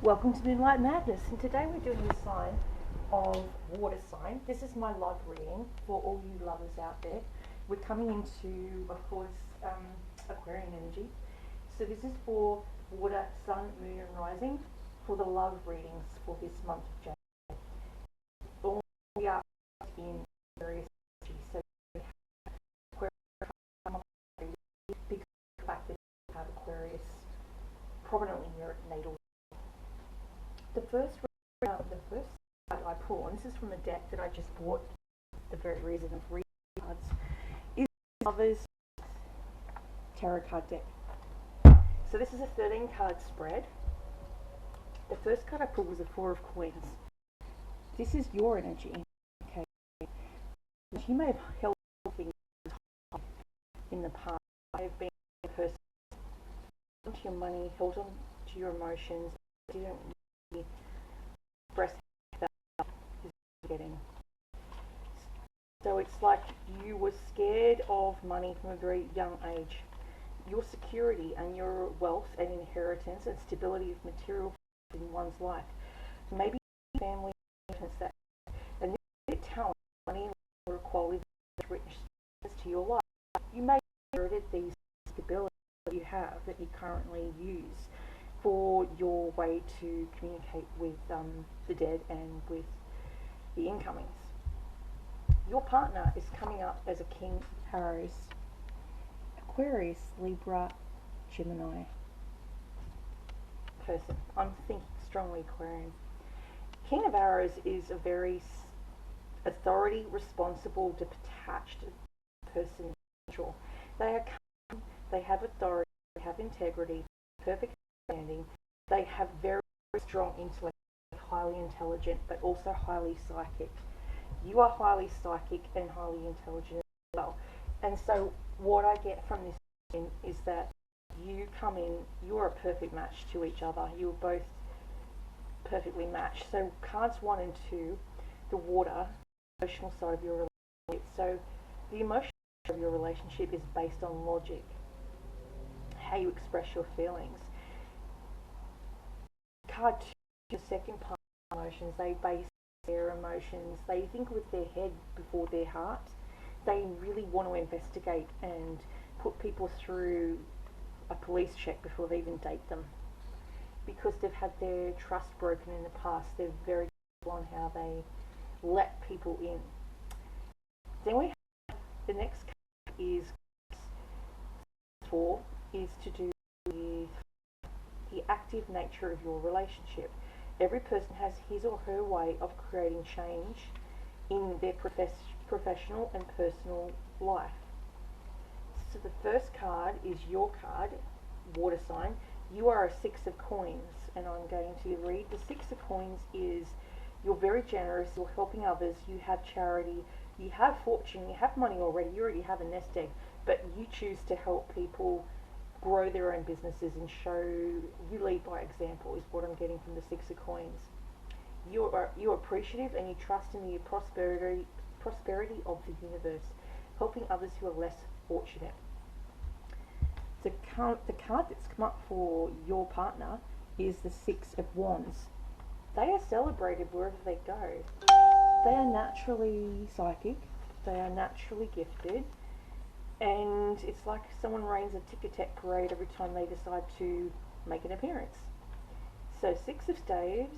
Welcome to Moonlight Madness, and today we're doing the sign of water sign. This is my love reading for all you lovers out there. We're coming into, of course, Aquarian energy. So this is for water, sun, moon and rising for the love readings for this month of January. All we are in various energies. So we have Aquarius because of the fact that we have Aquarius prominently in your natal. The first card I pull, and this is from a deck that I just bought for the very reason of reading cards, is Lovers Tarot card deck. So this is a 13 card spread. The first card I pulled was a Four of Coins. This is your energy. Okay. You may have held things in the past. I have been a person held on to your money, held on to your emotions, didn't express that is getting. So it's like you were scared of money from a very young age. Your security and your wealth and inheritance and stability of material in one's life. Maybe family that, and this talent, money, or quality that richness to your life. You may have inherited these stability that you have that you currently use for your way to communicate with the dead and with the incomings. Your partner is coming up as a King of Arrows, Aquarius, Libra, Gemini person. I'm thinking strongly Aquarian. King of Arrows is a very authority, responsible, detached person. They are calm, they have authority, they have integrity, perfect understanding. They have very strong intellect, highly intelligent, but also highly psychic. You are highly psychic and highly intelligent as well. And so what I get from this is that you come in, you're a perfect match to each other. You're both perfectly matched. So cards 1 and 2, the water, emotional side of your relationship. So the emotional side of your relationship is based on logic, how you express your feelings. Card 2, the second part of emotions, they base their emotions, they think with their head before their heart. They really want to investigate and put people through a police check before they even date them. Because they've had their trust broken in the past, they're very careful on how they let people in. Then we have the next card is 4, is to do with the active nature of your relationship. Every person has his or her way of creating change in their professional and personal life. So the first card is your card, water sign. You are a 6 of coins, and I'm going to read the 6 of coins is you're very generous, you're helping others, you have charity, you have fortune, you have money already, you already have a nest egg, but you choose to help people grow their own businesses and show, you lead by example is what I'm getting from the 6 of coins. You're appreciative and you trust in the prosperity of the universe, helping others who are less fortunate. The card that's come up for your partner is the 6 of Wands. They are celebrated wherever they go. They are naturally psychic, they are naturally gifted, and it's like someone rains a tick-a-tack parade every time they decide to make an appearance. So 6 of Staves,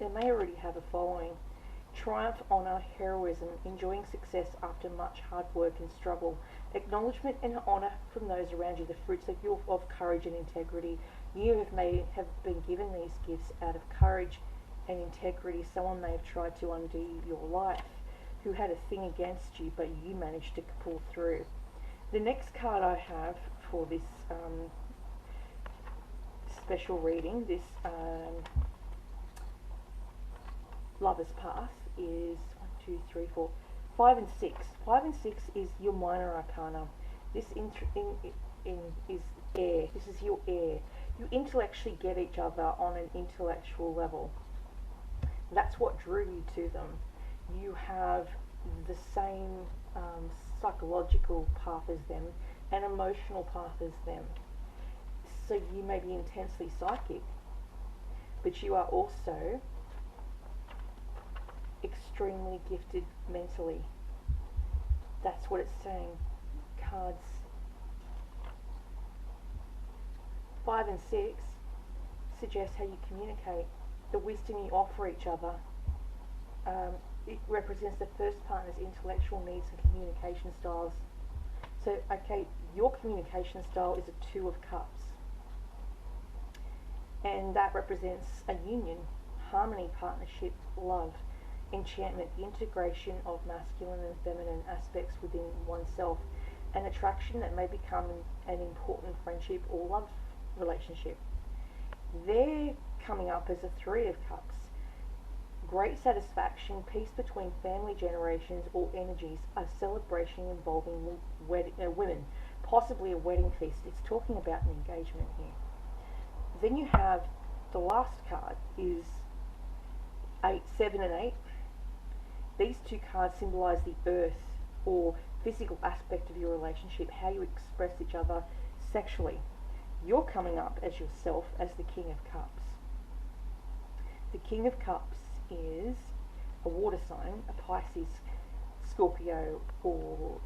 they may already have a following. Triumph, honour, heroism, enjoying success after much hard work and struggle. Acknowledgement and honour from those around you, the fruits of courage and integrity. You have been given these gifts out of courage and integrity. Someone may have tried to undo your life, who had a thing against you, but you managed to pull through. The next card I have for this special reading, this Lover's Path, is 1, 2, 3, 4, 5 and 6. 5 and 6 is your minor arcana. This is air. This is your air. You intellectually get each other on an intellectual level. That's what drew you to them. You have the same psychological path as them, an emotional path as them. So you may be intensely psychic, but you are also extremely gifted mentally. That's what it's saying. Cards 5 and 6 suggest how you communicate, the wisdom you offer each other. It represents the first partner's intellectual needs and communication styles. So, okay, your communication style is a 2 of Cups, and that represents a union, harmony, partnership, love, enchantment, integration of masculine and feminine aspects within oneself, an attraction that may become an important friendship or love relationship. They're coming up as a 3 of Cups. Great satisfaction, peace between family generations or energies, a celebration involving women, possibly a wedding feast. It's talking about an engagement here. Then you have the last card is 8, 7 and 8. These 2 cards symbolize the earth or physical aspect of your relationship, how you express each other sexually. You're coming up as yourself as the King of Cups. The King of Cups is a water sign, a Pisces, Scorpio, or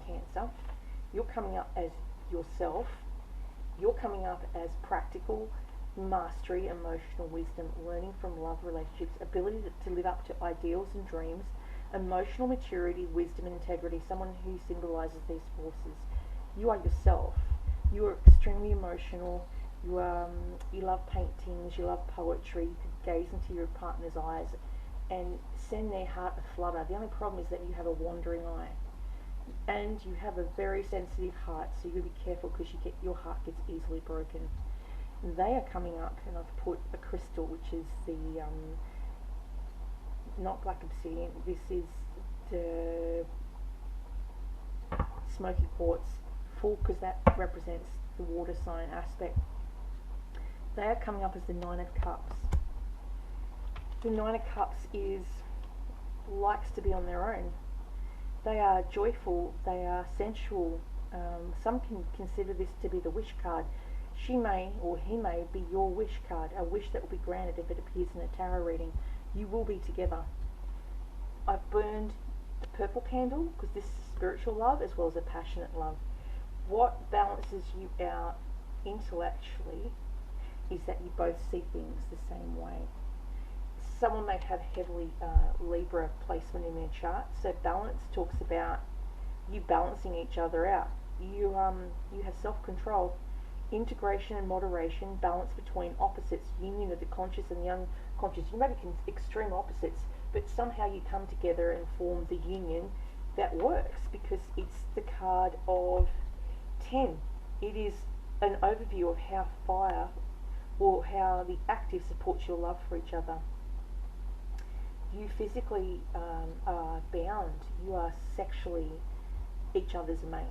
Cancer. You're coming up as yourself. You're coming up as practical mastery, emotional wisdom, learning from love relationships, ability to live up to ideals and dreams, emotional maturity, wisdom and integrity, someone who symbolizes these forces. You are yourself. You are extremely emotional. You love paintings, you love poetry. You could gaze into your partner's eyes and send their heart a flutter. The only problem is that you have a wandering eye, and you have a very sensitive heart, so you got to be careful because your heart gets easily broken. They are coming up, and I've put a crystal, which is the not black obsidian. This is the smoky quartz, full, because that represents the water sign aspect. They are coming up as the 9 of Cups. The 9 of Cups likes to be on their own. They are joyful, they are sensual. Some can consider this to be the wish card. She may or he may be your wish card, a wish that will be granted if it appears in a tarot reading. You will be together. I've burned the purple candle because this is spiritual love as well as a passionate love. What balances you out intellectually is that you both see things the same way. Someone may have heavily Libra placement in their chart, so balance talks about you balancing each other out. You have self-control, integration and moderation, balance between opposites, union of the conscious and the unconscious. You may be extreme opposites, but somehow you come together and form the union that works, because it's the card of 10. It is an overview of how fire or how the active supports your love for each other. You physically are bound. You are sexually each other's mate.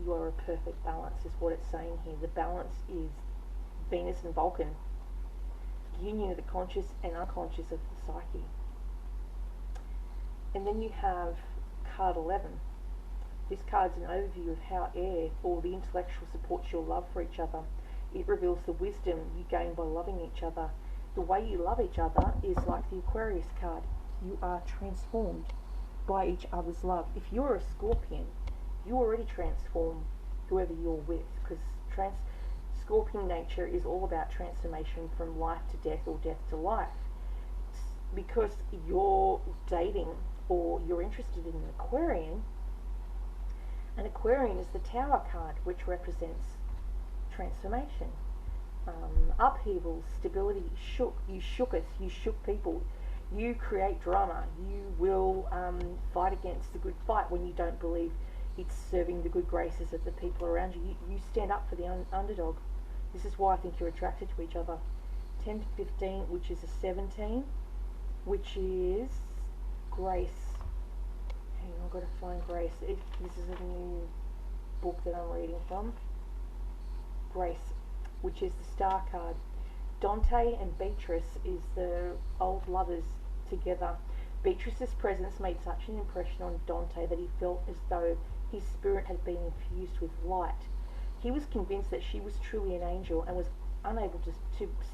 You are a perfect balance is what it's saying here. The balance is Venus and Vulcan, union of the conscious and unconscious of the psyche. And then you have card 11. This card's an overview of how air or the intellectual supports your love for each other. It reveals the wisdom you gain by loving each other. The way you love each other is like the Aquarius card. You are transformed by each other's love. If you're a Scorpion, you already transform whoever you're with, because Scorpion nature is all about transformation from life to death or death to life. Because you're dating or you're interested in an Aquarian is the Tower card, which represents transformation, upheaval, stability. You shook people. You create drama. You will fight against the good fight when you don't believe it's serving the good graces of the people around you. You stand up for the underdog. This is why I think you're attracted to each other. 10 to 15, which is a 17, which is Grace. Hang on, I've got to find Grace. This is a new book that I'm reading from. Grace, which is the Star card. Dante and Beatrice is the old lovers together. Beatrice's presence made such an impression on Dante that he felt as though his spirit had been infused with light. He was convinced that she was truly an angel and was unable to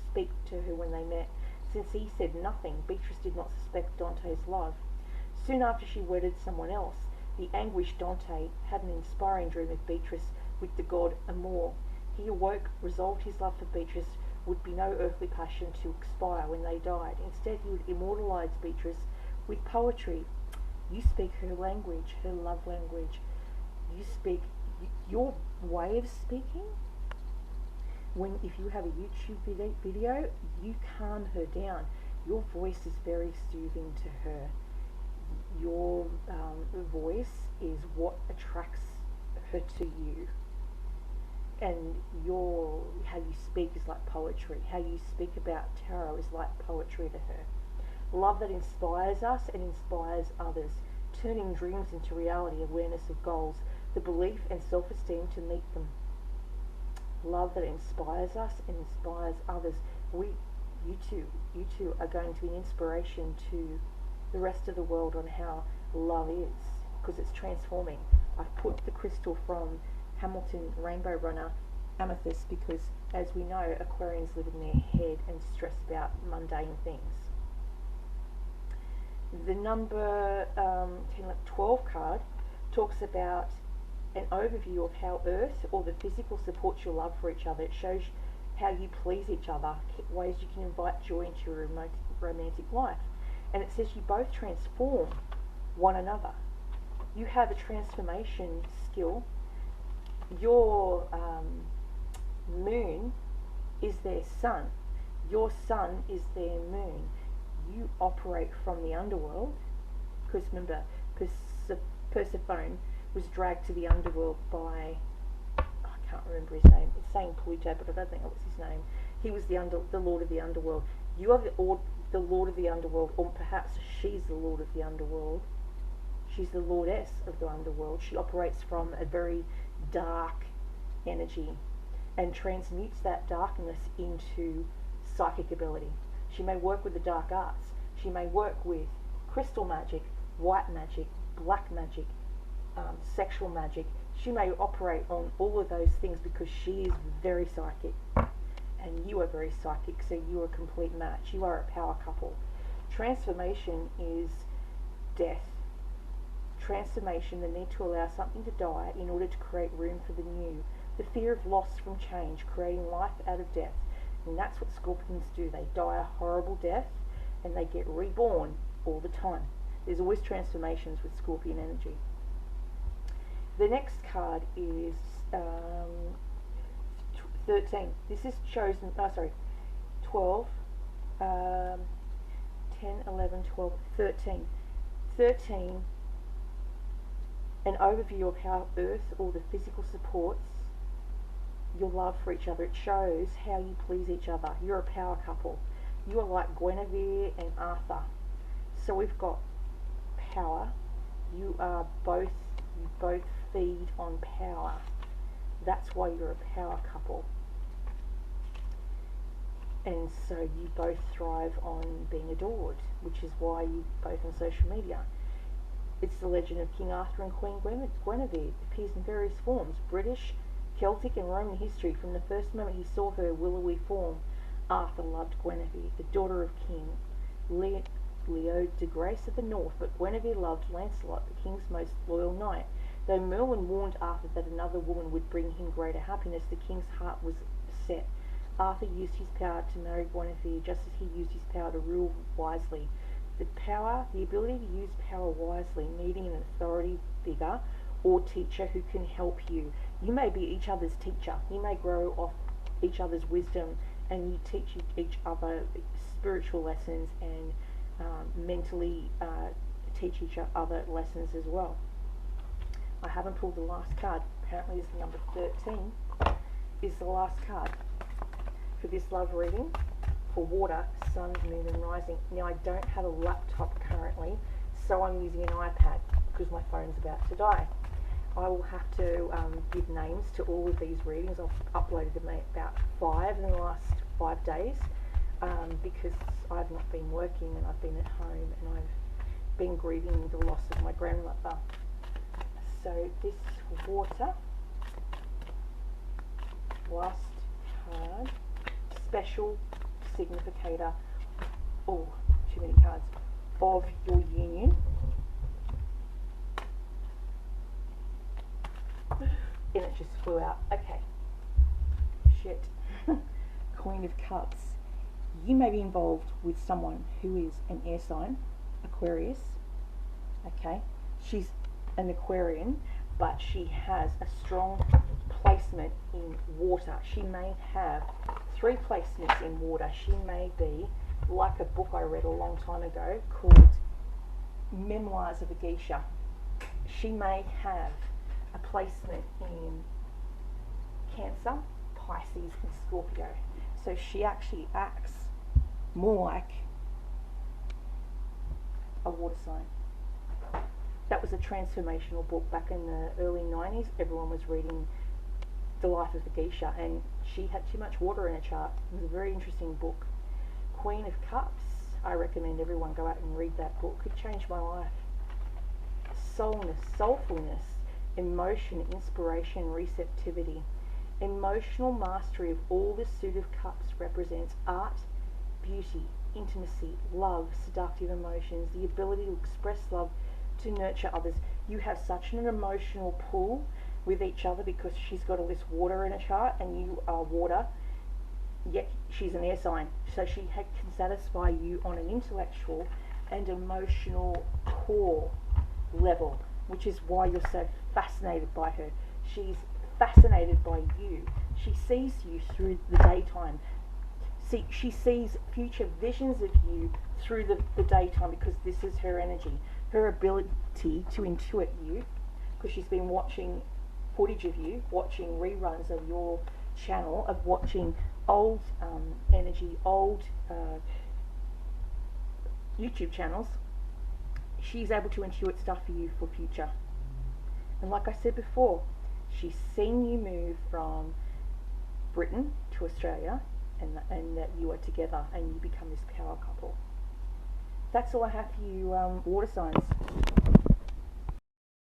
speak to her when they met. Since he said nothing, Beatrice did not suspect Dante's love. Soon after she wedded someone else, the anguished Dante had an inspiring dream of Beatrice with the god Amor. He awoke, resolved his love for Beatrice would be no earthly passion to expire when they died. Instead, he would immortalize Beatrice with poetry. You speak her language, her love language. You speak your way of speaking. If you have a YouTube video, you calm her down. Your voice is very soothing to her. Your voice is what attracts her to you. And how you speak is like poetry. How you speak about tarot is like poetry to her. Love that inspires us and inspires others, turning dreams into reality, awareness of goals, the belief and self-esteem to meet them. Love that inspires us and inspires others. You two are going to be an inspiration to the rest of the world on how love is, because it's transforming. I've put the crystal from Hamilton Rainbow Runner, amethyst, because as we know, Aquarians live in their head and stress about mundane things. The number 12 card talks about an overview of how Earth or the physical supports your love for each other. It shows how you please each other, ways you can invite joy into your romantic life. And it says you both transform one another. You have a transformation skill. Your moon is their sun. Your sun is their moon. You operate from the underworld, because remember, Persephone was dragged to the underworld by, I can't remember his name. It's saying Pluto, but I don't think that was his name. He was the Lord of the Underworld. You are the Lord of the Underworld, or perhaps she's the Lord of the Underworld. She's the Lordess of the Underworld. She operates from a very dark energy and transmutes that darkness into psychic ability. She may work with the dark arts. She may work with crystal magic, white magic, black magic, sexual magic. She may operate on all of those things because she is very psychic. And you are very psychic, so you are a complete match. You are a power couple. Transformation is death. Transformation, the need to allow something to die in order to create room for the new. The fear of loss from change, creating life out of death. And that's what scorpions do. They die a horrible death and they get reborn all the time. There's always transformations with scorpion energy. The next card is 13. This is chosen, 12, 10, 11, 12, 13. 13, an overview of how Earth or the physical supports your love for each other. It shows how you please each other. You're a power couple. You are like Guinevere and Arthur. So we've got power. You both feed on power. That's why you're a power couple. And so you both thrive on being adored, which is why you both on social media. It's the legend of King Arthur and Queen Guinevere. It appears in various forms: British, Celtic and Roman history. From the first moment he saw her willowy form, Arthur loved Guinevere, the daughter of King Leo de Grace of the North, but Guinevere loved Lancelot, the king's most loyal knight. Though Merlin warned Arthur that another woman would bring him greater happiness, the king's heart was set. Arthur used his power to marry Guinevere, just as he used his power to rule wisely. The ability to use power wisely, needing an authority figure or teacher who can help you. You may be each other's teacher. You may grow off each other's wisdom, and you teach each other spiritual lessons and mentally teach each other lessons as well. I haven't pulled the last card. Apparently it's number 13 is the last card for this love reading for water, sun, moon and rising. Now I don't have a laptop currently, so I'm using an iPad because my phone's about to die. I will have to give names to all of these readings. I've uploaded them about 5 in the last 5 days because I've not been working and I've been at home and I've been grieving the loss of my grandmother. So this water, last card special significator, oh, too many cards, of your union. And it just flew out. Okay. Shit. Queen of Cups. You may be involved with someone who is an air sign, Aquarius. Okay. She's an Aquarian, but she has a strong placement in water. She may have 3 placements in water. She may be like a book I read a long time ago called Memoirs of a Geisha. She may have a placement in Cancer, Pisces and Scorpio. So she actually acts more like a water sign. That was a transformational book back in the early 90s. Everyone was reading The Life of a Geisha, and she had too much water in her chart. It was a very interesting book. Queen of Cups. I recommend everyone go out and read that book. It changed my life. Soulness, soulfulness, emotion, inspiration, receptivity. Emotional mastery of all the suit of cups represents art, beauty, intimacy, love, seductive emotions, the ability to express love, to nurture others. You have such an emotional pull with each other because she's got all this water in her chart and you are water, yet she's an air sign. So she can satisfy you on an intellectual and emotional core level, which is why you're so fascinated by her. She's fascinated by you. She sees you through the daytime. She sees future visions of you through the daytime because this is her energy. Her ability to intuit you, because she's been watching footage of you, watching reruns of your channel, of watching old energy, old YouTube channels. She's able to intuit stuff for you for future. And like I said before, she's seen you move from Britain to Australia, and that you are together and you become this power couple. That's all I have for you, water signs.